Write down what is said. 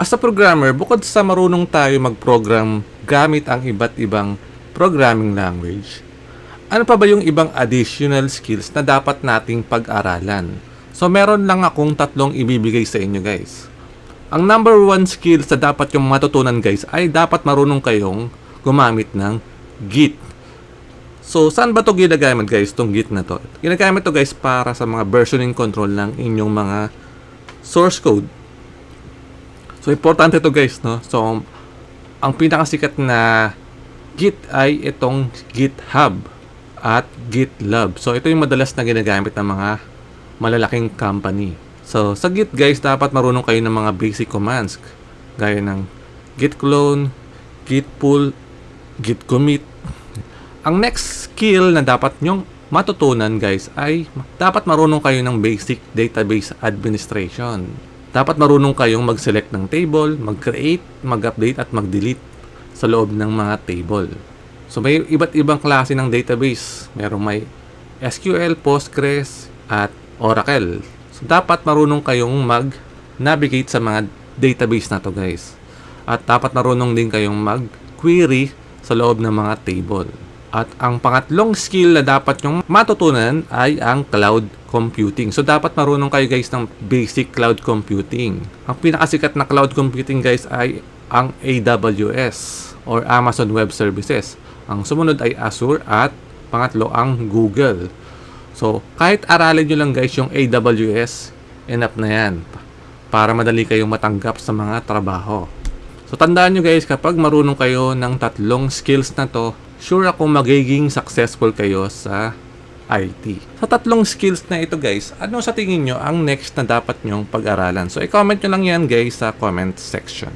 As a programmer, bukod sa marunong tayo mag-program gamit ang iba't ibang programming language, ano pa ba yung ibang additional skills na dapat nating pag-aralan? So, meron lang akong tatlong ibibigay sa inyo guys. Ang number one skills na dapat yung matutunan guys ay dapat marunong kayong gumamit ng Git. So, saan ba ito ginagamit guys, itong Git na to? Ginagamit to guys para sa mga versioning control ng inyong mga source code. So, importante to guys, no? So, ang pinakasikat na Git ay itong GitHub at GitLab. So, ito yung madalas na ginagamit ng mga malalaking company. So, sa Git guys, dapat marunong kayo ng mga basic commands gaya ng git clone, git pull, git commit. Ang next skill na dapat nyong matutunan guys ay dapat marunong kayo ng basic database administration. Dapat marunong kayong mag-select ng table, mag-create, mag-update at mag-delete sa loob ng mga table. So may iba't ibang klase ng database. May SQL, Postgres at Oracle. So dapat marunong kayong mag-navigate sa mga database na to guys. At dapat marunong din kayong mag-query sa loob ng mga table. At ang pangatlong skill na dapat nyong matutunan ay ang cloud computing. So, dapat marunong kayo guys ng basic cloud computing. Ang pinakasikat na cloud computing guys ay ang AWS or Amazon Web Services. Ang sumunod ay Azure at pangatlo ang Google. So, kahit aralin nyo lang guys yung AWS, enough na yan para madali kayong matanggap sa mga trabaho. So, tandaan nyo guys, kapag marunong kayo ng tatlong skills na to, sure ako magiging successful kayo sa IT. Sa tatlong skills na ito guys, ano sa tingin nyo ang next na dapat nyong pag-aralan? So, i-comment nyo lang yan guys sa comment section.